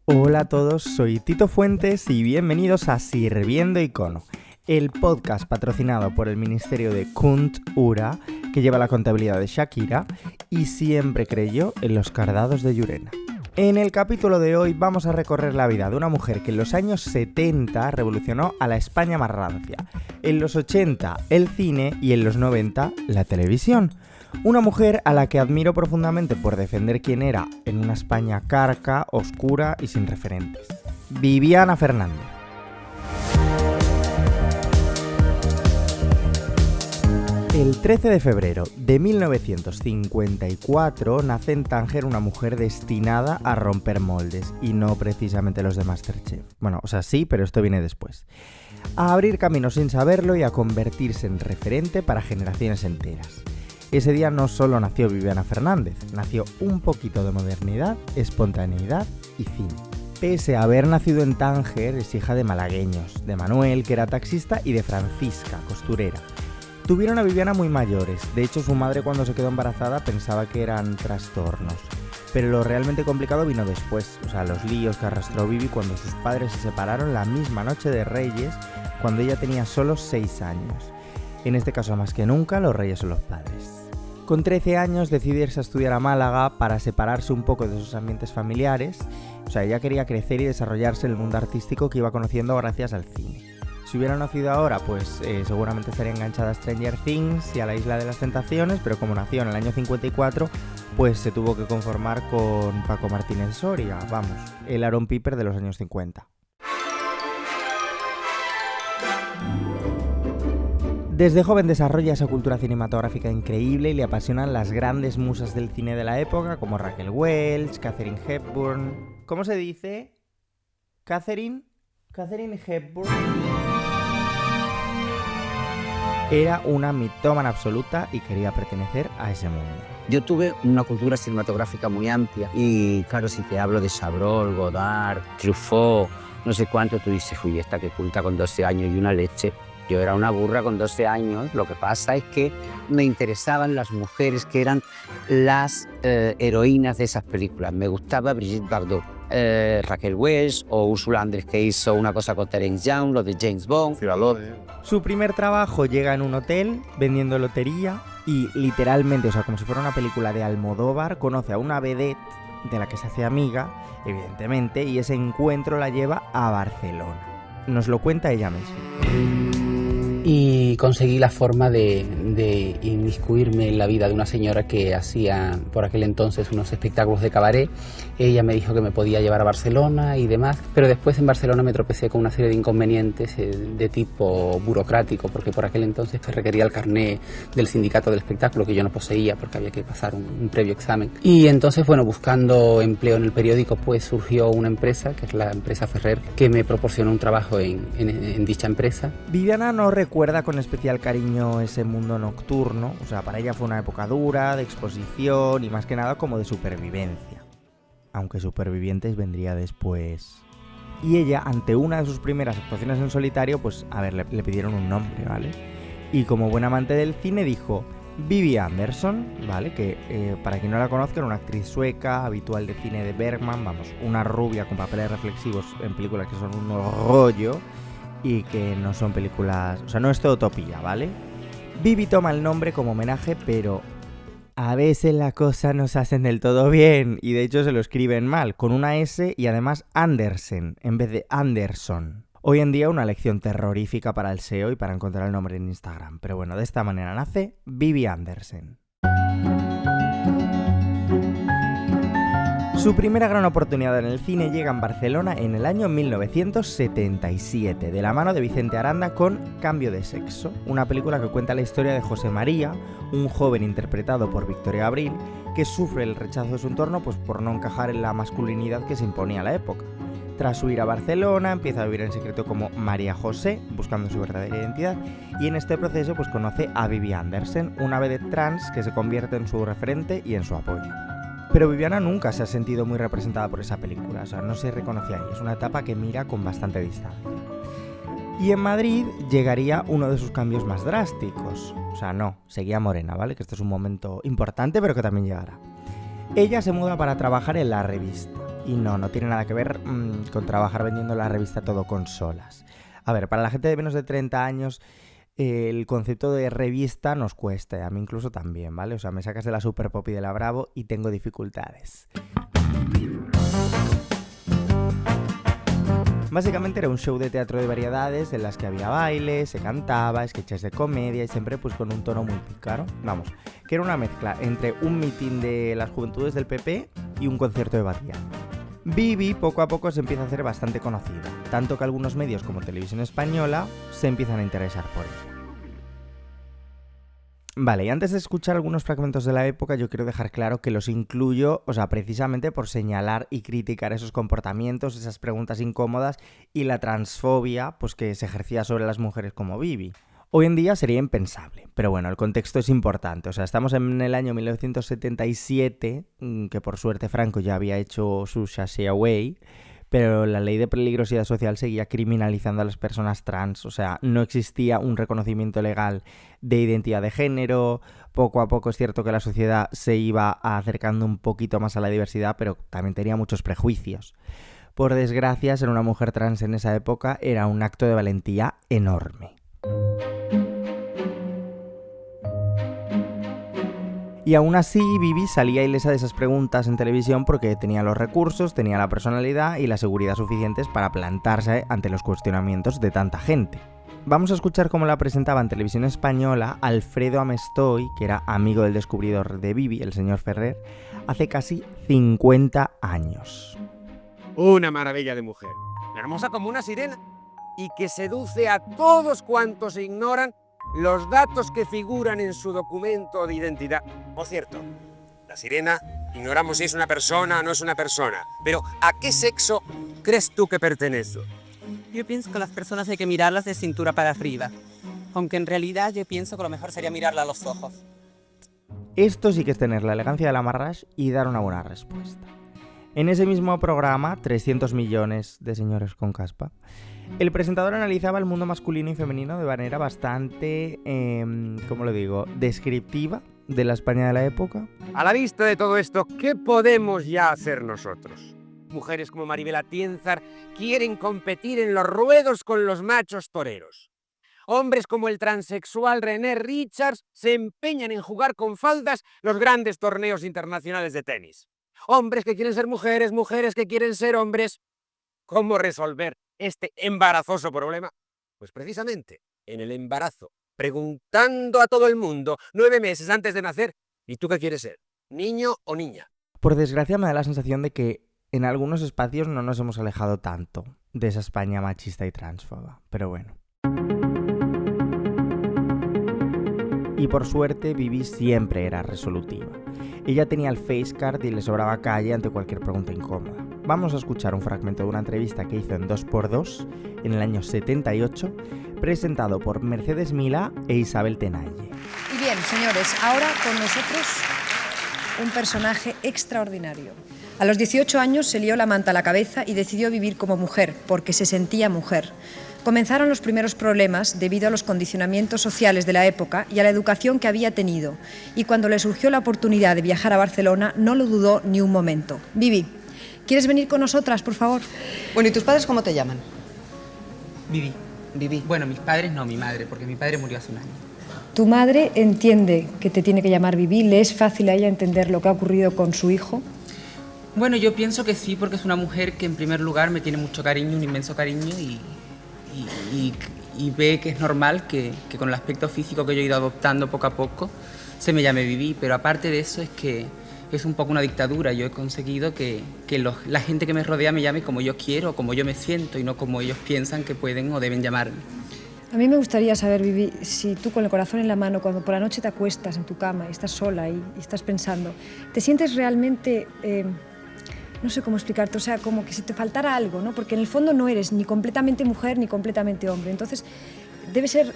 Hola a todos, soy Tito Fuentes y bienvenidos a Sirviendo Icono, el podcast patrocinado por el Ministerio de Cultura que lleva la contabilidad de Shakira y siempre creyó en los cardados de Llurena. En el capítulo de hoy vamos a recorrer la vida de una mujer que en los años 70 revolucionó a la España más rancia, en los 80 el cine y en los 90 la televisión. Una mujer a la que admiro profundamente por defender quién era en una España carca, oscura y sin referentes. Viviana Fernández. El 13 de febrero de 1954 nace en Tánger una mujer destinada a romper moldes, y no precisamente los de MasterChef. Bueno, o sea, sí, pero esto viene después. A abrir caminos sin saberlo y a convertirse en referente para generaciones enteras. Ese día no solo nació Viviana Fernández, nació un poquito de modernidad, espontaneidad y cine. Pese a haber nacido en Tánger, es hija de malagueños, de Manuel, que era taxista, y de Francisca, costurera. Tuvieron a Viviana muy mayores, de hecho su madre cuando se quedó embarazada pensaba que eran trastornos. Pero lo realmente complicado vino después, o sea, los líos que arrastró Vivi cuando sus padres se separaron la misma noche de Reyes, cuando ella tenía solo 6 años. En este caso, más que nunca, los reyes son los padres. Con 13 años decide irse a estudiar a Málaga para separarse un poco de sus ambientes familiares. O sea, ella quería crecer y desarrollarse en el mundo artístico que iba conociendo gracias al cine. Si hubiera nacido ahora, pues seguramente estaría enganchada a Stranger Things y a la Isla de las Tentaciones, pero como nació en el año 54, pues se tuvo que conformar con Paco Martínez Soria, vamos, el Aaron Piper de los años 50. Desde joven desarrolla esa cultura cinematográfica increíble y le apasionan las grandes musas del cine de la época como Raquel Welch, Katharine Hepburn... ¿Cómo se dice? Katharine Hepburn. Era una mitómana absoluta y quería pertenecer a ese mundo. Yo tuve una cultura cinematográfica muy amplia y claro, si te hablo de Chabrol, Godard, Truffaut, no sé cuánto, tú dices, uy, esta que culta con 12 años y una leche. Yo era una burra con 12 años, lo que pasa es que me interesaban las mujeres que eran las heroínas de esas películas. Me gustaba Brigitte Bardot, Raquel Welch o Ursula Andress, que hizo Una cosa con Terence Young, lo de James Bond. Su primer trabajo llega en un hotel vendiendo lotería y literalmente, o sea, como si fuera una película de Almodóvar, conoce a una vedette de la que se hace amiga, evidentemente, y ese encuentro la lleva a Barcelona. Nos lo cuenta ella misma. Y conseguí la forma de inmiscuirme en la vida de una señora que hacía por aquel entonces unos espectáculos de cabaret. Ella me dijo que me podía llevar a Barcelona y demás, pero después en Barcelona me tropecé con una serie de inconvenientes de tipo burocrático, porque por aquel entonces se requería el carné del sindicato del espectáculo, que yo no poseía porque había que pasar un previo examen. Y entonces, bueno, buscando empleo en el periódico, pues surgió una empresa, que es la empresa Ferrer, que me proporcionó un trabajo en dicha empresa. Viviana no recuerda con especial cariño ese mundo nocturno, o sea, para ella fue una época dura, de exposición y más que nada como de supervivencia. Aunque Supervivientes vendría después. Y ella, ante una de sus primeras actuaciones en solitario, pues, a ver, le pidieron un nombre, ¿vale? Y como buen amante del cine dijo Vivi Andersson, ¿vale? Que para quien no la conozca era una actriz sueca, habitual de cine de Bergman, vamos, una rubia con papeles reflexivos en películas que son un rollo y que no son películas, o sea, no es Zootopia, ¿vale? Vivi toma el nombre como homenaje, pero a veces las cosas no se hacen del todo bien y de hecho se lo escriben mal, con una S y además Andersen en vez de Anderson. Hoy en día una lección terrorífica para el SEO y para encontrar el nombre en Instagram, pero bueno, de esta manera nace Vivi Andersen. Su primera gran oportunidad en el cine llega en Barcelona en el año 1977, de la mano de Vicente Aranda con Cambio de sexo, una película que cuenta la historia de José María, un joven interpretado por Victoria Abril, que sufre el rechazo de su entorno pues, por no encajar en la masculinidad que se imponía a la época. Tras huir a Barcelona, empieza a vivir en secreto como María José, buscando su verdadera identidad, y en este proceso pues, conoce a Vivi Andersen, una vedette trans que se convierte en su referente y en su apoyo. Pero Viviana nunca se ha sentido muy representada por esa película, o sea, no se reconoce ahí, es una etapa que mira con bastante distancia. Y en Madrid llegaría uno de sus cambios más drásticos, o sea, no, seguía morena, ¿vale? Que este es un momento importante, pero que también llegará. Ella se muda para trabajar en La Revista, Y no tiene nada que ver con trabajar vendiendo la revista Todo Consolas. A ver, para la gente de menos de 30 años, el concepto de revista nos cuesta, y a mí incluso también, ¿vale? O sea, me sacas de la Super Pop y de la Bravo y tengo dificultades. Básicamente era un show de teatro de variedades en las que había baile, se cantaba, sketches de comedia y siempre pues con un tono muy pícaro. Vamos, que era una mezcla entre un mitin de las juventudes del PP y un concierto de Batllán. Bibi poco a poco se empieza a hacer bastante conocida, tanto que algunos medios como Televisión Española se empiezan a interesar por ella. Vale, y antes de escuchar algunos fragmentos de la época, yo quiero dejar claro que los incluyo, o sea, precisamente por señalar y criticar esos comportamientos, esas preguntas incómodas y la transfobia pues, que se ejercía sobre las mujeres como Bibi. Hoy en día sería impensable, pero bueno, el contexto es importante. O sea, estamos en el año 1977, que por suerte Franco ya había hecho su sashay away, pero la ley de peligrosidad social seguía criminalizando a las personas trans. O sea, no existía un reconocimiento legal de identidad de género. Poco a poco es cierto que la sociedad se iba acercando un poquito más a la diversidad, pero también tenía muchos prejuicios. Por desgracia, ser una mujer trans en esa época era un acto de valentía enorme. Y aún así, Bibi salía ilesa de esas preguntas en televisión porque tenía los recursos, tenía la personalidad y la seguridad suficientes para plantarse ante los cuestionamientos de tanta gente. Vamos a escuchar cómo la presentaba en Televisión Española Alfredo Amestoy, que era amigo del descubridor de Bibi, el señor Ferrer, hace casi 50 años. Una maravilla de mujer, hermosa como una sirena, y que seduce a todos cuantos ignoran los datos que figuran en su documento de identidad. Por cierto, la sirena, ignoramos si es una persona o no es una persona, pero ¿a qué sexo crees tú que pertenece? Yo pienso que las personas hay que mirarlas de cintura para arriba, aunque en realidad yo pienso que lo mejor sería mirarla a los ojos. Esto sí que es tener la elegancia de la Marrach y dar una buena respuesta. En ese mismo programa, 300 millones de señores con caspa, el presentador analizaba el mundo masculino y femenino de manera bastante, ¿cómo lo digo?, descriptiva de la España de la época. A la vista de todo esto, ¿qué podemos ya hacer nosotros? Mujeres como Maribel Atienzar quieren competir en los ruedos con los machos toreros. Hombres como el transexual René Richards se empeñan en jugar con faldas los grandes torneos internacionales de tenis. Hombres que quieren ser mujeres, mujeres que quieren ser hombres. ¿Cómo resolver este embarazoso problema? Pues precisamente en el embarazo, preguntando a todo el mundo 9 meses antes de nacer, ¿y tú qué quieres ser? ¿Niño o niña? Por desgracia me da la sensación de que en algunos espacios no nos hemos alejado tanto de esa España machista y transfoba, pero bueno. Y por suerte Bibi siempre era resolutiva. Ella tenía el face card y le sobraba calle ante cualquier pregunta incómoda. Vamos a escuchar un fragmento de una entrevista que hizo en 2x2 en el año 78, presentado por Mercedes Milá e Isabel Tenaille. Y bien, señores, ahora con nosotros un personaje extraordinario. A los 18 años se lió la manta a la cabeza y decidió vivir como mujer, porque se sentía mujer. Comenzaron los primeros problemas debido a los condicionamientos sociales de la época y a la educación que había tenido. Y cuando le surgió la oportunidad de viajar a Barcelona, no lo dudó ni un momento. Bibi, ¿quieres venir con nosotras, por favor? Bueno, ¿y tus padres cómo te llaman? Viví. Viví. Bueno, mis padres no, mi madre, porque mi padre murió hace un año. ¿Tu madre entiende que te tiene que llamar Bibi? ¿Le es fácil a ella entender lo que ha ocurrido con su hijo? Bueno, yo pienso que sí, porque es una mujer que en primer lugar me tiene mucho cariño, un inmenso cariño, y ve que es normal que con el aspecto físico que yo he ido adoptando poco a poco se me llame Viví, pero aparte de eso es que es un poco una dictadura. Yo he conseguido que la gente que me rodea me llame como yo quiero, como yo me siento y no como ellos piensan que pueden o deben llamarme. A mí me gustaría saber, Bibi, si tú con el corazón en la mano, cuando por la noche te acuestas en tu cama y estás sola y estás pensando, ¿te sientes realmente, no sé cómo explicarte, o sea, como que si te faltara algo, ¿no? Porque en el fondo no eres ni completamente mujer ni completamente hombre. Entonces, debe ser,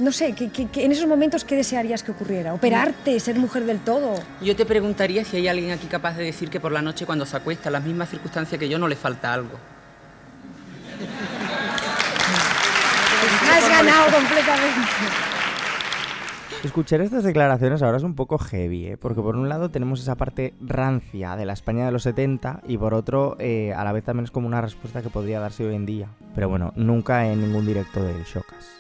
no sé, que en esos momentos, ¿qué desearías que ocurriera? ¿Operarte, ser mujer del todo? Yo te preguntaría si hay alguien aquí capaz de decir que por la noche cuando se acuesta, en las mismas circunstancias que yo, no le falta algo. Has ganado completamente. Escuchar estas declaraciones ahora es un poco heavy, ¿eh? Porque por un lado tenemos esa parte rancia de la España de los 70 y por otro a la vez también es como una respuesta que podría darse hoy en día. Pero bueno, nunca en ningún directo de Showcas.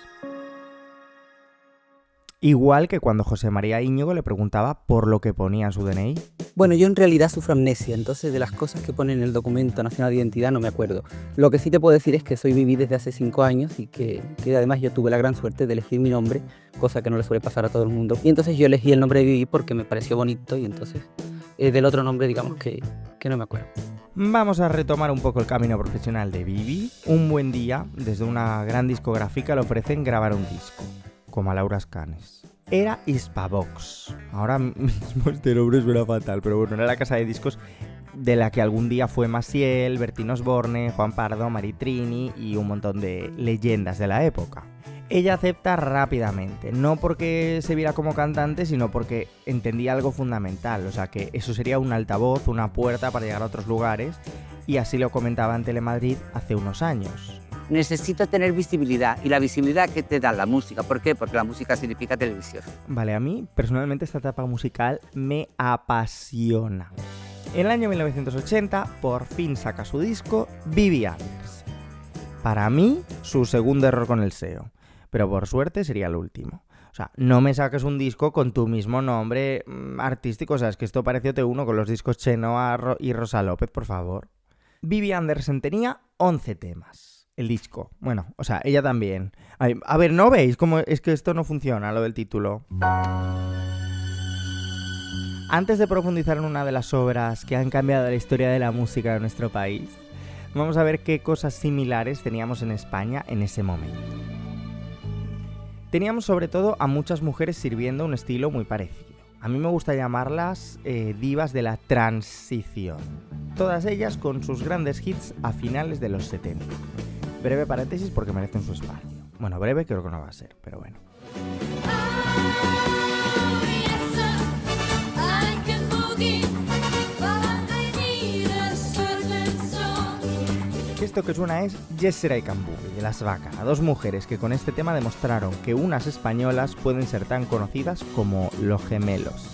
Igual que cuando José María Íñigo le preguntaba por lo que ponía en su DNI. Bueno, yo en realidad sufro amnesia, entonces de las cosas que pone en el documento nacional de identidad no me acuerdo. Lo que sí te puedo decir es que soy Vivi desde hace 5 años y que además yo tuve la gran suerte de elegir mi nombre, cosa que no le suele pasar a todo el mundo. Y entonces yo elegí el nombre de Vivi porque me pareció bonito y entonces del otro nombre digamos que no me acuerdo. Vamos a retomar un poco el camino profesional de Vivi. Un buen día, desde una gran discográfica le ofrecen grabar un disco, como a Laura Escanes. Era Hispavox. Ahora mismo este nombre suena fatal, pero bueno, era la casa de discos de la que algún día fue Maciel, Bertín Osborne, Juan Pardo, Maritrini y un montón de leyendas de la época. Ella acepta rápidamente, no porque se viera como cantante, sino porque entendía algo fundamental, o sea que eso sería un altavoz, una puerta para llegar a otros lugares, y así lo comentaba en Telemadrid hace unos años. Necesito tener visibilidad y la visibilidad que te da la música. ¿Por qué? Porque la música significa televisión. Vale, a mí personalmente esta etapa musical me apasiona. En el año 1980 por fin saca su disco Vivi Anders. Para mí, su segundo error con el SEO, pero por suerte sería el último. O sea, no me saques un disco con tu mismo nombre artístico, o sea, es que esto parece OT1 con los discos Chenoa y Rosa López, por favor. Vivi Andersen tenía 11 temas. El disco. Bueno, o sea, ella también. A ver, ¿no veis cómo es que esto no funciona, lo del título? Antes de profundizar en una de las obras que han cambiado la historia de la música de nuestro país, vamos a ver qué cosas similares teníamos en España en ese momento. Teníamos sobre todo a muchas mujeres sirviendo un estilo muy parecido. A mí me gusta llamarlas divas de la transición. Todas ellas con sus grandes hits a finales de los 70. Breve paréntesis porque merecen su espacio. Bueno, breve creo que no va a ser, pero bueno. Esto que suena es Yesera y Cambugi, de Las Bácara, dos mujeres que con este tema demostraron que unas españolas pueden ser tan conocidas como los gemelos.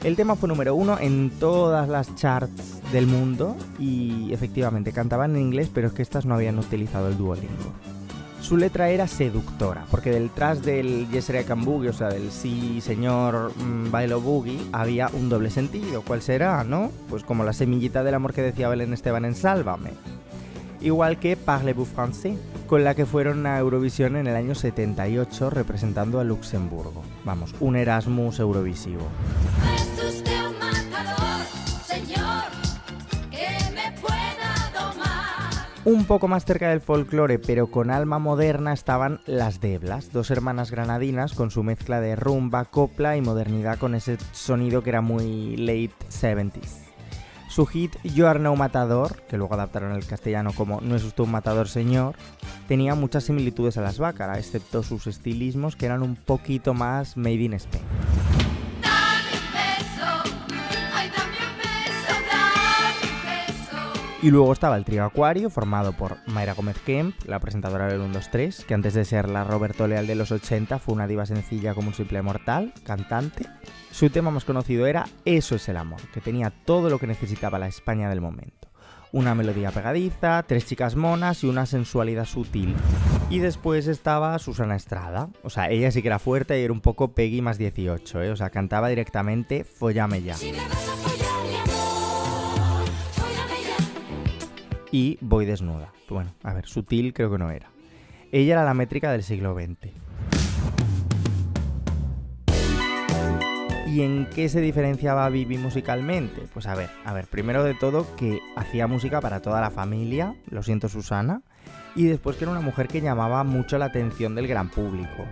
El tema fue número 1 en todas las charts del mundo y efectivamente cantaban en inglés, pero es que estas no habían utilizado el Duolingo. Su letra era seductora, porque detrás del Yesera y Cambugi, o sea, del sí señor bailo boogie, había un doble sentido. ¿Cuál será, no? Pues como la semillita del amor que decía Belén Esteban en Sálvame. Igual que Parlez-vous français, con la que fueron a Eurovisión en el año 78 representando a Luxemburgo. Vamos, un Erasmus eurovisivo. Un poco más cerca del folclore, pero con alma moderna, estaban Las Deblas, dos hermanas granadinas con su mezcla de rumba, copla y modernidad con ese sonido que era muy late 70s. Su hit You Are No Matador, que luego adaptaron al castellano como No es usted un matador señor, tenía muchas similitudes a Las Bácara, excepto sus estilismos que eran un poquito más made in Spain. Y luego estaba el trío Acuario, formado por Mayra Gómez Kemp, la presentadora del 1, 2, 3, que antes de ser la Roberto Leal de los 80 fue una diva sencilla como un simple mortal, cantante. Su tema más conocido era Eso es el amor, que tenía todo lo que necesitaba la España del momento. Una melodía pegadiza, 3 chicas monas y una sensualidad sutil. Y después estaba Susana Estrada, o sea, ella sí que era fuerte y era un poco Peggy más 18, o sea, cantaba directamente Fóllame ya. Y Voy desnuda. Bueno, a ver, sutil creo que no era. Ella era la métrica del siglo XX. ¿Y en qué se diferenciaba Vivi musicalmente? Pues a ver, primero de todo que hacía música para toda la familia, lo siento Susana, y después que era una mujer que llamaba mucho la atención del gran público.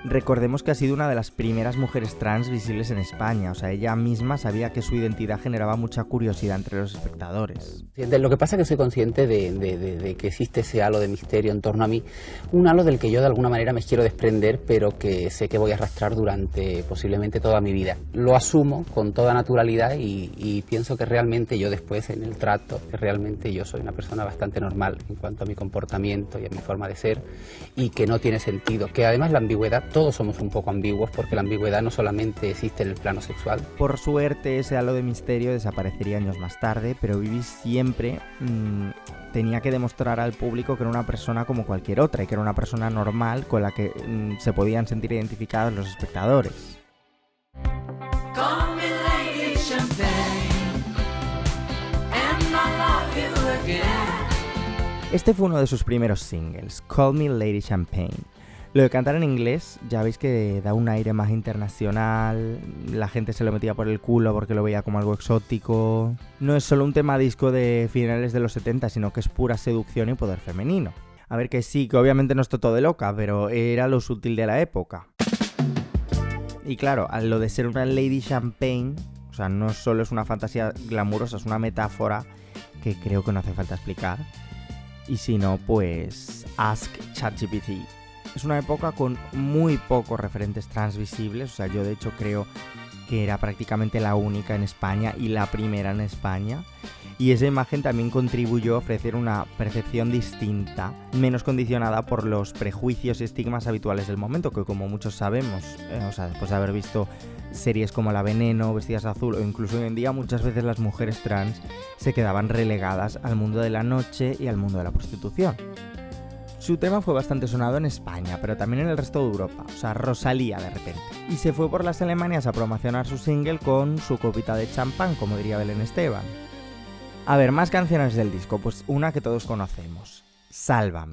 Recordemos que ha sido una de las primeras mujeres trans visibles en España, o sea, ella misma sabía que su identidad generaba mucha curiosidad entre los espectadores. Lo que pasa es que soy consciente de que existe ese halo de misterio en torno a mí, un halo del que yo de alguna manera me quiero desprender, pero que sé que voy a arrastrar durante posiblemente toda mi vida. Lo asumo con toda naturalidad y pienso que realmente yo después en el trato, que realmente yo soy una persona bastante normal en cuanto a mi comportamiento comportamiento y a mi forma de ser, y que no tiene sentido. Que además la ambigüedad, todos somos un poco ambiguos, porque la ambigüedad no solamente existe en el plano sexual. Por suerte, ese halo de misterio desaparecería años más tarde, pero Bibi siempre tenía que demostrar al público que era una persona como cualquier otra y que era una persona normal con la que se podían sentir identificados los espectadores. Este fue uno de sus primeros singles, Call Me Lady Champagne. Lo de cantar en inglés, ya veis que da un aire más internacional, la gente se lo metía por el culo porque lo veía como algo exótico. No es solo un tema disco de finales de los 70, sino que es pura seducción y poder femenino. A ver, que sí, que obviamente no es todo de loca, pero era lo sutil de la época. Y claro, a lo de ser una Lady Champagne, o sea, no solo es una fantasía glamurosa, es una metáfora que creo que no hace falta explicar. Y si no, pues ask ChatGPT. Es una época con muy pocos referentes trans visibles, o sea, yo de hecho creo que era prácticamente la única en España y la primera en España. Y esa imagen también contribuyó a ofrecer una percepción distinta, menos condicionada por los prejuicios y estigmas habituales del momento, que como muchos sabemos, o sea, después de haber visto series como La Veneno, Vestidas de Azul o incluso hoy en día, muchas veces las mujeres trans se quedaban relegadas al mundo de la noche y al mundo de la prostitución. Su tema fue bastante sonado en España, pero también en el resto de Europa, o sea, Rosalía de repente. Y se fue por las Alemanias a promocionar su single con su copita de champán, como diría Belén Esteban. A ver, más canciones del disco, pues una que todos conocemos, Sálvame.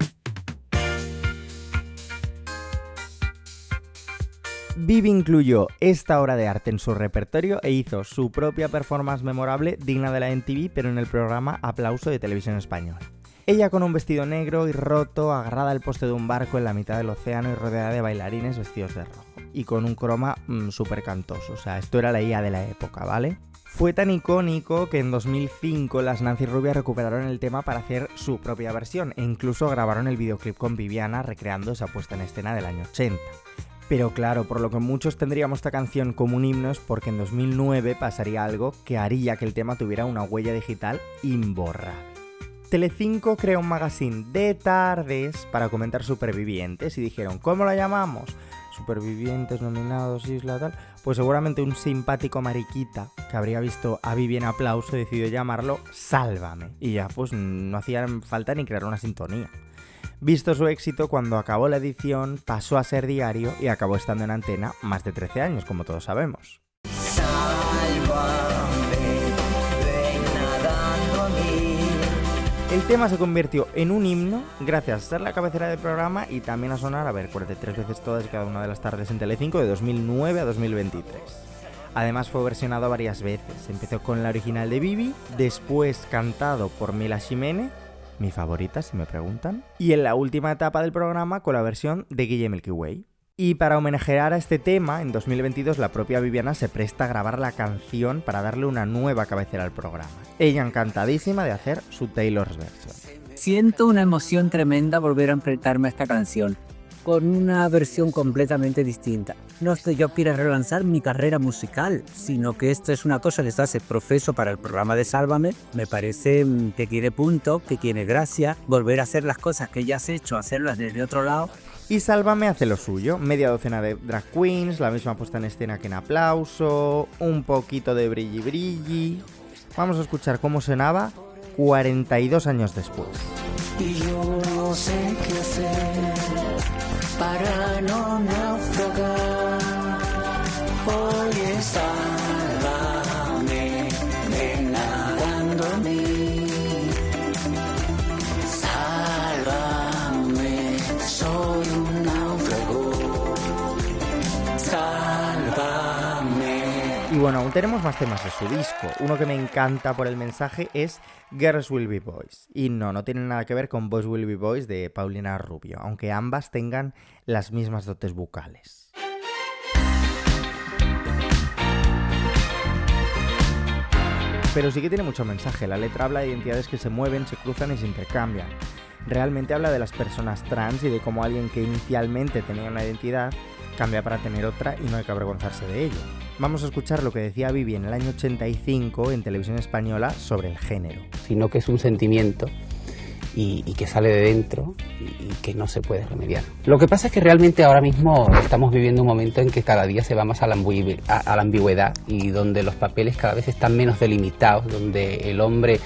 Bibi incluyó esta obra de arte en su repertorio e hizo su propia performance memorable digna de la MTV, pero en el programa Aplauso de Televisión Española. Ella con un vestido negro y roto, agarrada al poste de un barco en la mitad del océano y rodeada de bailarines vestidos de rojo. Y con un croma súper cantoso, o sea, esto era la IA de la época, ¿vale? Fue tan icónico que en 2005 las Nancy Rubias recuperaron el tema para hacer su propia versión e incluso grabaron el videoclip con Viviana recreando esa puesta en escena del año 80. Pero claro, por lo que muchos tendríamos esta canción como un himno es porque en 2009 pasaría algo que haría que el tema tuviera una huella digital imborrable. Telecinco creó un magazine de tardes para comentar Supervivientes y dijeron, ¿cómo la llamamos? Supervivientes, nominados, isla, tal. Pues seguramente un simpático mariquita que habría visto a Bibi en Aplauso decidió llamarlo Sálvame. Y ya pues no hacía falta ni crear una sintonía. Visto su éxito, cuando acabó la edición pasó a ser diario y acabó estando en antena más de 13 años, como todos sabemos. El tema se convirtió en un himno gracias a ser la cabecera del programa y también a sonar, 43 veces todas y cada una de las tardes en Telecinco de 2009 a 2023. Además fue versionado varias veces, empezó con la original de Bibi, después cantado por Mila Ximénez, mi favorita si me preguntan, y en la última etapa del programa con la versión de Guille Milky Way. Y para homenajear a este tema, en 2022 la propia Viviana se presta a grabar la canción para darle una nueva cabecera al programa. Ella encantadísima de hacer su Taylor's version. Siento una emoción tremenda volver a enfrentarme a esta canción, con una versión completamente distinta. No estoy yo para relanzar mi carrera musical, sino que esto es una cosa que se hace profeso para el programa de Sálvame. Me parece que tiene punto, que tiene gracia, volver a hacer las cosas que ya has hecho, hacerlas desde otro lado. Y Sálvame hace lo suyo, media docena de drag queens, la misma puesta en escena que en Aplauso, un poquito de brilli brilli. Vamos a escuchar cómo sonaba 42 años después. Y yo no sé qué hacer para no naufragar. Oye, sálvame, ven nadando a mí. Sálvame, soy un náufrago. Sálvame. Y bueno, aún tenemos más temas de su disco. Uno que me encanta por el mensaje es Girls Will Be Boys. Y no tiene nada que ver con Boys Will Be Boys de Paulina Rubio, aunque ambas tengan las mismas dotes vocales. Pero sí que tiene mucho mensaje. La letra habla de identidades que se mueven, se cruzan y se intercambian. Realmente habla de las personas trans y de cómo alguien que inicialmente tenía una identidad cambia para tener otra y no hay que avergonzarse de ello. Vamos a escuchar lo que decía Bibi en el año 85 en Televisión Española sobre el género. Sino que es un sentimiento y que sale de dentro y que no se puede remediar. Lo que pasa es que realmente ahora mismo estamos viviendo un momento en que cada día se va más a la ambigüedad y donde los papeles cada vez están menos delimitados, donde el hombre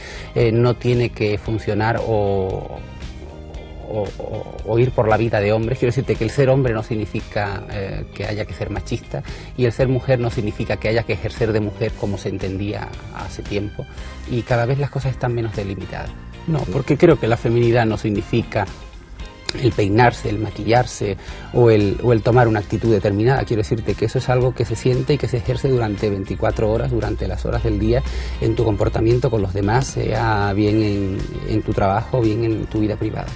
no tiene que funcionar o ir por la vida de hombre. Quiero decirte que el ser hombre no significa que haya que ser machista, y el ser mujer no significa que haya que ejercer de mujer como se entendía hace tiempo, y cada vez las cosas están menos delimitadas. No, porque creo que la feminidad no significa el peinarse, el maquillarse o el tomar una actitud determinada. Quiero decirte que eso es algo que se siente y que se ejerce durante 24 horas, durante las horas del día, en tu comportamiento con los demás, sea bien en tu trabajo, bien en tu vida privada.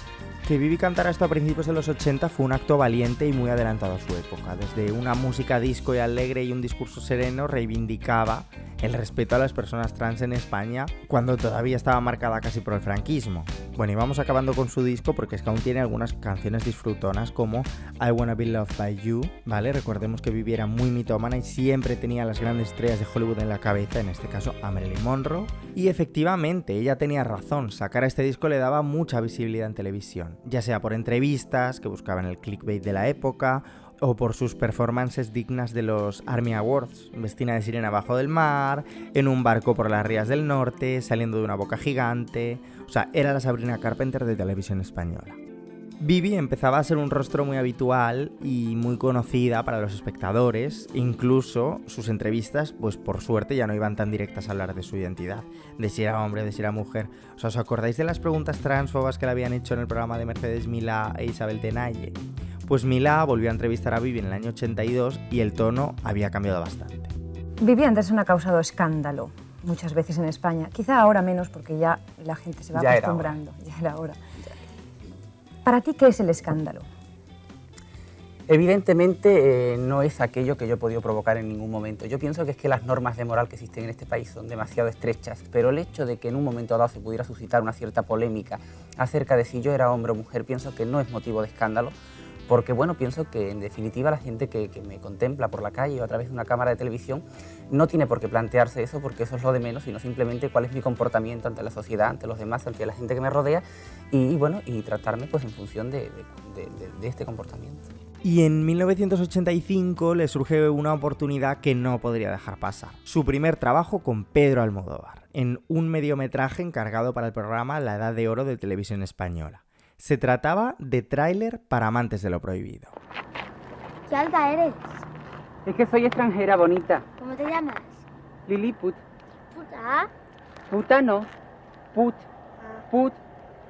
Que Bibi cantara esto a principios de los 80 fue un acto valiente y muy adelantado a su época. Desde una música disco y alegre y un discurso sereno, reivindicaba el respeto a las personas trans en España cuando todavía estaba marcada casi por el franquismo. Bueno, y vamos acabando con su disco porque es que aún tiene algunas canciones disfrutonas como I Wanna Be Loved By You, ¿vale? Recordemos que Bibi era muy mitómana y siempre tenía las grandes estrellas de Hollywood en la cabeza, en este caso a Marilyn Monroe. Y efectivamente, ella tenía razón, sacar este disco le daba mucha visibilidad en televisión, ya sea por entrevistas que buscaban el clickbait de la época o por sus performances dignas de los Army Awards, vestida de sirena bajo del mar, en un barco por las rías del norte, saliendo de una boca gigante. O sea, era la Sabrina Carpenter de televisión española. Bibi empezaba a ser un rostro muy habitual y muy conocida para los espectadores, incluso sus entrevistas, pues por suerte ya no iban tan directas a hablar de su identidad, de si era hombre, de si era mujer. O sea, ¿os acordáis de las preguntas transfobas que le habían hecho en el programa de Mercedes Milá e Isabel Tenalle? Pues Milá volvió a entrevistar a Bibi en el año 82 y el tono había cambiado bastante. Bibi Andersson ha causado escándalo muchas veces en España, quizá ahora menos porque ya la gente se va acostumbrando, ya era hora. ¿Para ti qué es el escándalo? Evidentemente no es aquello que yo he podido provocar en ningún momento. Yo pienso que es que las normas de moral que existen en este país son demasiado estrechas, pero el hecho de que en un momento dado se pudiera suscitar una cierta polémica acerca de si yo era hombre o mujer, pienso que no es motivo de escándalo, porque bueno, pienso que en definitiva la gente que me contempla por la calle o a través de una cámara de televisión no tiene por qué plantearse eso, porque eso es lo de menos, sino simplemente cuál es mi comportamiento ante la sociedad, ante los demás, ante la gente que me rodea, y bueno, y tratarme pues en función de este comportamiento. Y en 1985 le surge una oportunidad que no podría dejar pasar. Su primer trabajo con Pedro Almodóvar, en un mediometraje encargado para el programa La Edad de Oro de Televisión Española. Se trataba de tráiler para amantes de lo prohibido. ¿Qué alta eres? Es que soy extranjera, bonita. ¿Cómo te llamas? Lilliput. ¿Puta? Puta no. Put. Put.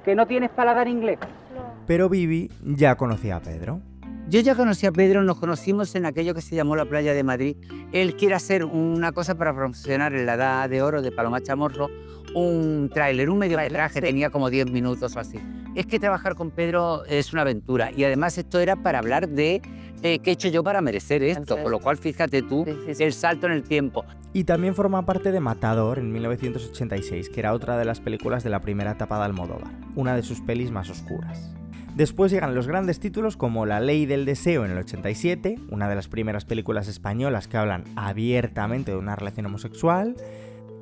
¿Que no tienes paladar inglés? No. Pero Bibi ya conocía a Pedro. Yo ya conocí a Pedro, nos conocimos en aquello que se llamó la Playa de Madrid. Él quiere hacer una cosa para promocionar en La Edad de Oro de Paloma Chamorro, un tráiler, un mediometraje, tenía como 10 minutos o así. Es que trabajar con Pedro es una aventura y además esto era para hablar de qué he hecho yo para merecer esto, con lo cual fíjate tú el salto en el tiempo. Y también forma parte de Matador en 1986, que era otra de las películas de la primera etapa de Almodóvar, una de sus pelis más oscuras. Después llegan los grandes títulos como La Ley del Deseo en el 87, una de las primeras películas españolas que hablan abiertamente de una relación homosexual.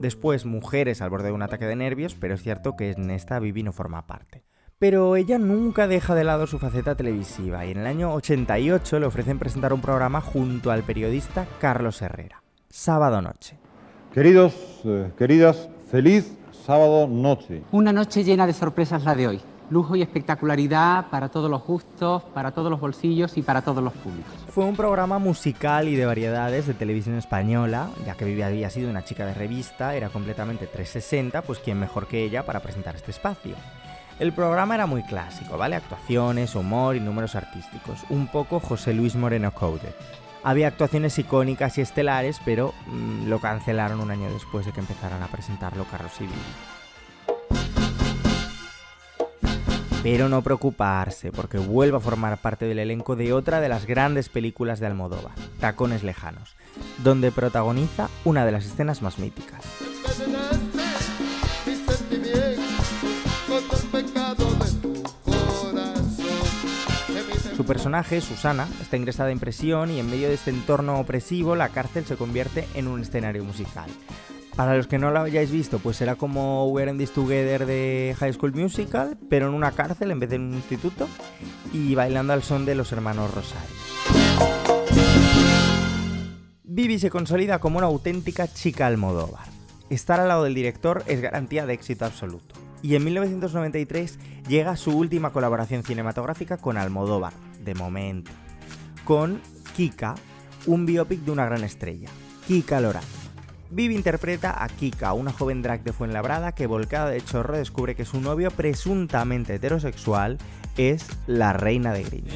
Después Mujeres al borde de un ataque de nervios, pero es cierto que en esta Bibi no forma parte. Pero ella nunca deja de lado su faceta televisiva y en el año 88 le ofrecen presentar un programa junto al periodista Carlos Herrera, Sábado Noche. Queridos, queridas, feliz sábado noche. Una noche llena de sorpresas la de hoy. Lujo y espectacularidad para todos los gustos, para todos los bolsillos y para todos los públicos. Fue un programa musical y de variedades de televisión española, ya que Bibi había sido una chica de revista, era completamente 360, pues quién mejor que ella para presentar este espacio. El programa era muy clásico, ¿vale? Actuaciones, humor y números artísticos, un poco José Luis Moreno Coded. Había actuaciones icónicas y estelares, pero lo cancelaron un año después de que empezaran a presentarlo Carlos y Bibi. Pero no preocuparse, porque vuelve a formar parte del elenco de otra de las grandes películas de Almodóvar, Tacones Lejanos, donde protagoniza una de las escenas más míticas. Su personaje, Susana, está ingresada en prisión y en medio de este entorno opresivo, la cárcel se convierte en un escenario musical. Para los que no lo hayáis visto, pues era como We're in This Together de High School Musical, pero en una cárcel en vez de en un instituto, y bailando al son de los hermanos Rosario. Bibi se consolida como una auténtica chica Almodóvar. Estar al lado del director es garantía de éxito absoluto. Y en 1993 llega su última colaboración cinematográfica con Almodóvar, de momento, con Kika, un biopic de una gran estrella, Kika Lorán. Bibi interpreta a Kika, una joven drag de Fuenlabrada que, volcada de chorro, descubre que su novio, presuntamente heterosexual, es la reina de Green.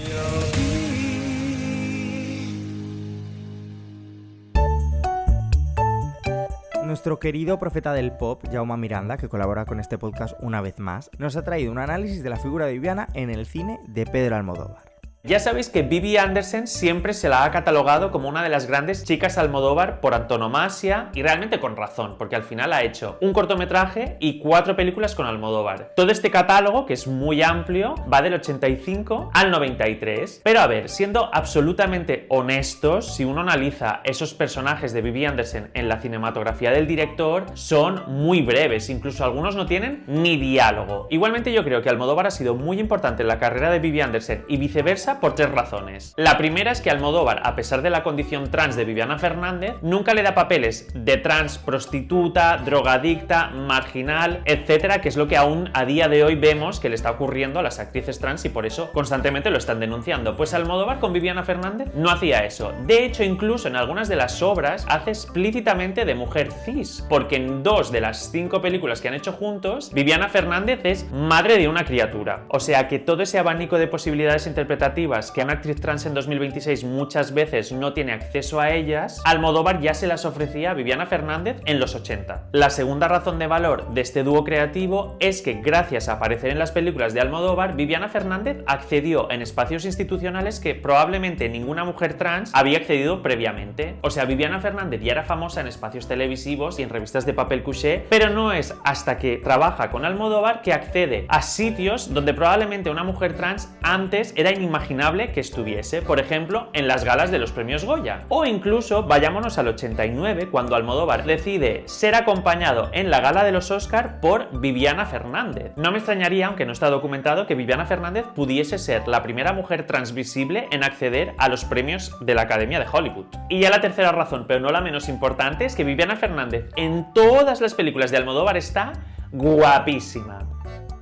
Nuestro querido profeta del pop, Jaume Miranda, que colabora con este podcast una vez más, nos ha traído un análisis de la figura de Viviana en el cine de Pedro Almodóvar. Ya sabéis que Bibi Andersson siempre se la ha catalogado como una de las grandes chicas Almodóvar por antonomasia, y realmente con razón, porque al final ha hecho un cortometraje y 4 películas con Almodóvar. Todo este catálogo, que es muy amplio, va del 85 al 93. Pero a ver, siendo absolutamente honestos, si uno analiza esos personajes de Bibi Andersson en la cinematografía del director, son muy breves, incluso algunos no tienen ni diálogo. Igualmente yo creo que Almodóvar ha sido muy importante en la carrera de Bibi Andersson y viceversa por 3 razones. La primera es que Almodóvar, a pesar de la condición trans de Viviana Fernández, nunca le da papeles de trans prostituta, drogadicta, marginal, etcétera, que es lo que aún a día de hoy vemos que le está ocurriendo a las actrices trans y por eso constantemente lo están denunciando. Pues Almodóvar con Viviana Fernández no hacía eso. De hecho, incluso en algunas de las obras hace explícitamente de mujer cis, porque en 2 de las 5 películas que han hecho juntos, Viviana Fernández es madre de una criatura. O sea que todo ese abanico de posibilidades interpretativas que una actriz trans en 2026 muchas veces no tiene acceso a ellas, Almodóvar ya se las ofrecía a Viviana Fernández en los 80. La segunda razón de valor de este dúo creativo es que gracias a aparecer en las películas de Almodóvar, Viviana Fernández accedió en espacios institucionales que probablemente ninguna mujer trans había accedido previamente. O sea, Viviana Fernández ya era famosa en espacios televisivos y en revistas de papel couché, pero no es hasta que trabaja con Almodóvar que accede a sitios donde probablemente una mujer trans antes era inimaginable que estuviese, por ejemplo, en las galas de los premios Goya. O incluso vayámonos al 89, cuando Almodóvar decide ser acompañado en la gala de los Oscar por Viviana Fernández. No me extrañaría, aunque no está documentado, que Viviana Fernández pudiese ser la primera mujer transvisible en acceder a los premios de la Academia de Hollywood. Y ya la tercera razón, pero no la menos importante, es que Viviana Fernández en todas las películas de Almodóvar está guapísima.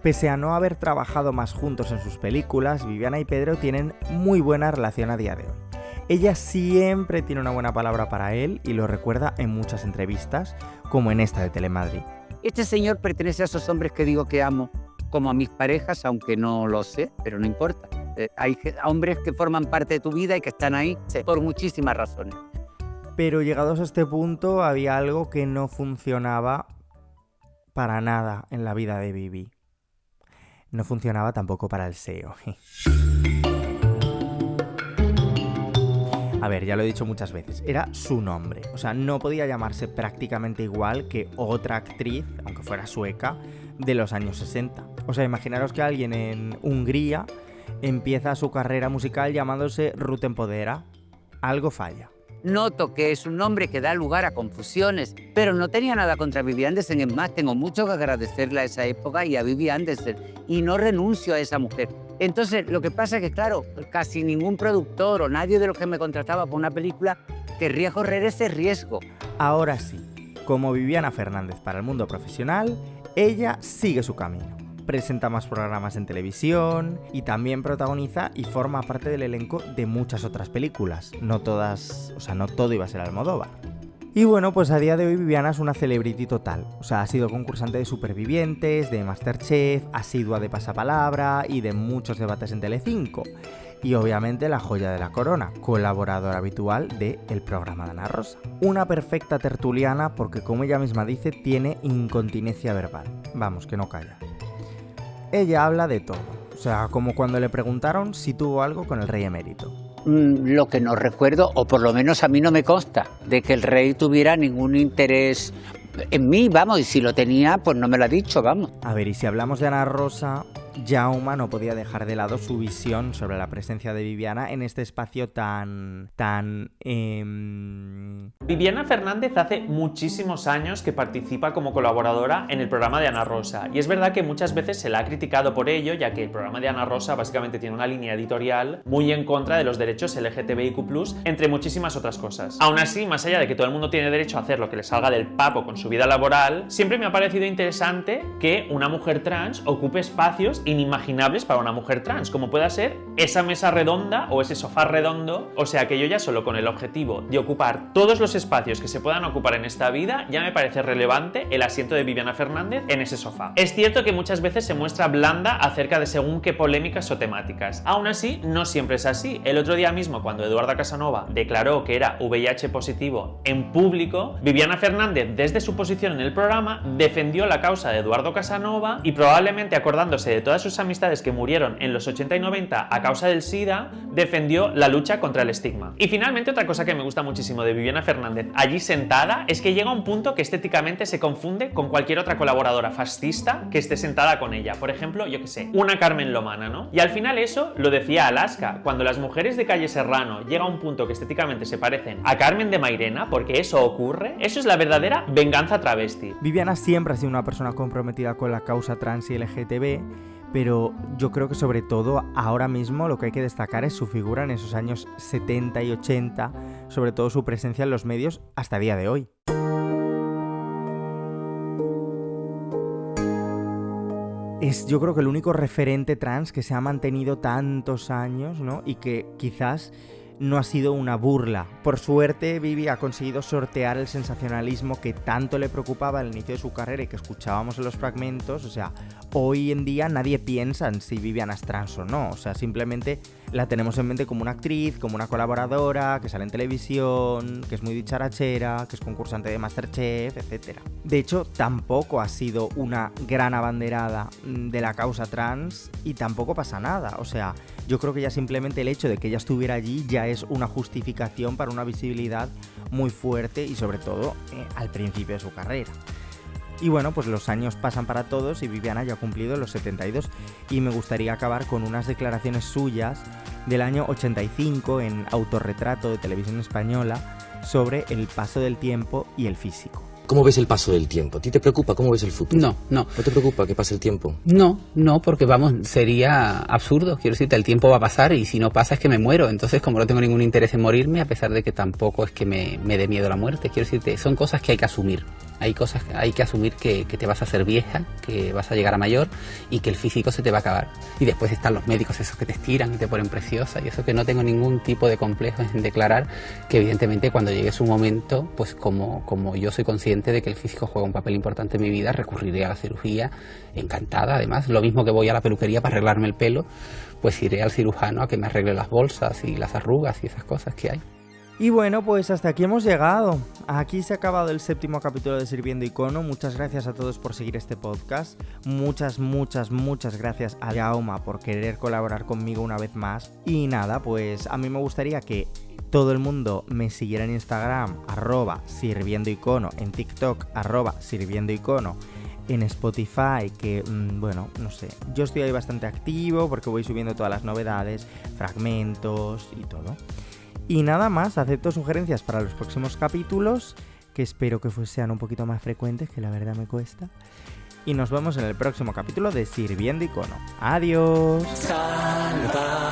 Pese a no haber trabajado más juntos en sus películas, Viviana y Pedro tienen muy buena relación a día de hoy. Ella siempre tiene una buena palabra para él y lo recuerda en muchas entrevistas, como en esta de Telemadrid. Este señor pertenece a esos hombres que digo que amo, como a mis parejas, aunque no lo sé, pero no importa. Hay hombres que forman parte de tu vida y que están ahí por muchísimas razones. Pero llegados a este punto había algo que no funcionaba para nada en la vida de Bibi. No funcionaba tampoco para el SEO. A ver, ya lo he dicho muchas veces, era su nombre. O sea, no podía llamarse prácticamente igual que otra actriz, aunque fuera sueca, de los años 60. O sea, imaginaros que alguien en Hungría empieza su carrera musical llamándose Ruth Empodera. Algo falla. Noto que es un nombre que da lugar a confusiones, pero no tenía nada contra Bibi Andersson. Es más, tengo mucho que agradecerle a esa época y a Bibi Andersson, y no renuncio a esa mujer. Entonces, lo que pasa es que, claro, casi ningún productor o nadie de los que me contrataba por una película querría correr ese riesgo. Ahora sí, como Viviana Fernández para el mundo profesional, ella sigue su camino. Presenta más programas en televisión y también protagoniza y forma parte del elenco de muchas otras películas. No todas, o sea, no todo iba a ser Almodóvar. Y bueno, pues a día de hoy Viviana es una celebrity total. O sea, ha sido concursante de Supervivientes, de Masterchef, asidua de Pasapalabra y de muchos debates en Telecinco. Y obviamente la joya de la corona, colaboradora habitual del programa de Ana Rosa. Una perfecta tertuliana porque, como ella misma dice, tiene incontinencia verbal. Vamos, que no calla. Ella habla de todo, o sea, como cuando le preguntaron si tuvo algo con el rey emérito. Lo que no recuerdo, o por lo menos a mí no me consta, de que el rey tuviera ningún interés en mí, vamos, y si lo tenía, pues no me lo ha dicho, vamos. A ver, y si hablamos de Ana Rosa, Jaume no podía dejar de lado su visión sobre la presencia de Viviana en este espacio tan... Viviana Fernández hace muchísimos años que participa como colaboradora en el programa de Ana Rosa, y es verdad que muchas veces se la ha criticado por ello, ya que el programa de Ana Rosa básicamente tiene una línea editorial muy en contra de los derechos LGTBIQ+, entre muchísimas otras cosas. Aún así, más allá de que todo el mundo tiene derecho a hacer lo que le salga del papo con su vida laboral, siempre me ha parecido interesante que una mujer trans ocupe espacios inimaginables para una mujer trans, como pueda ser esa mesa redonda o ese sofá redondo. O sea que yo ya solo con el objetivo de ocupar todos los espacios que se puedan ocupar en esta vida, ya me parece relevante el asiento de Viviana Fernández en ese sofá. Es cierto que muchas veces se muestra blanda acerca de según qué polémicas o temáticas. Aún así, no siempre es así. El otro día mismo, cuando Eduardo Casanova declaró que era VIH positivo en público, Viviana Fernández, desde su posición en el programa, defendió la causa de Eduardo Casanova y probablemente acordándose de todas sus amistades que murieron en los 80 y 90 a causa del SIDA, defendió la lucha contra el estigma. Y finalmente, otra cosa que me gusta muchísimo de Viviana Fernández allí sentada es que llega a un punto que estéticamente se confunde con cualquier otra colaboradora fascista que esté sentada con ella. Por ejemplo, yo que sé, una Carmen Lomana, ¿no? Y al final eso lo decía Alaska, cuando las mujeres de Calle Serrano llega a un punto que estéticamente se parecen a Carmen de Mairena, porque eso ocurre, eso es la verdadera venganza travesti. Viviana siempre ha sido una persona comprometida con la causa trans y LGTB, pero yo creo que sobre todo ahora mismo lo que hay que destacar es su figura en esos años 70 y 80, sobre todo su presencia en los medios hasta el día de hoy. Es, yo creo que el único referente trans que se ha mantenido tantos años, ¿no? Y que quizás no ha sido una burla. Por suerte, Vivi ha conseguido sortear el sensacionalismo que tanto le preocupaba al inicio de su carrera y que escuchábamos en los fragmentos. O sea, hoy en día nadie piensa en si Viviana es trans o no. O sea, simplemente la tenemos en mente como una actriz, como una colaboradora, que sale en televisión, que es muy dicharachera, que es concursante de MasterChef, etc. De hecho, tampoco ha sido una gran abanderada de la causa trans y tampoco pasa nada. O sea, yo creo que ya simplemente el hecho de que ella estuviera allí ya es una justificación para una visibilidad muy fuerte y sobre todo al principio de su carrera. Y bueno, pues los años pasan para todos y Viviana ya ha cumplido los 72 y me gustaría acabar con unas declaraciones suyas del año 85 en Autorretrato de Televisión Española sobre el paso del tiempo y el físico. ¿Cómo ves el paso del tiempo? ¿A ti te preocupa cómo ves el futuro? No. ¿No te preocupa que pase el tiempo? No, porque vamos, sería absurdo. Quiero decirte, el tiempo va a pasar y si no pasa es que me muero. Entonces, como no tengo ningún interés en morirme, a pesar de que tampoco es que me dé miedo la muerte, quiero decirte, son cosas que hay que asumir. Hay que asumir que te vas a hacer vieja, que vas a llegar a mayor y que el físico se te va a acabar. Y después están los médicos esos que te estiran y te ponen preciosa y eso, que no tengo ningún tipo de complejo en declarar que evidentemente cuando llegue su momento, pues como yo soy consciente de que el físico juega un papel importante en mi vida, recurriré a la cirugía encantada. Además, lo mismo que voy a la peluquería para arreglarme el pelo, pues iré al cirujano a que me arregle las bolsas y las arrugas y esas cosas que hay. Y bueno, pues hasta aquí hemos llegado. Aquí se ha acabado el 7º capítulo de Sirviendo Icono. Muchas gracias a todos por seguir este podcast. Muchas gracias a Jaume por querer colaborar conmigo una vez más. Y nada, pues a mí me gustaría que todo el mundo me siguiera en Instagram, @sirviendoicono, en TikTok, @sirviendoicono, en Spotify, que, bueno, no sé, yo estoy ahí bastante activo porque voy subiendo todas las novedades, fragmentos y todo. Y nada más, acepto sugerencias para los próximos capítulos, que espero que sean un poquito más frecuentes, que la verdad me cuesta. Y nos vemos en el próximo capítulo de Sirviendo Icono. ¡Adiós! Salva.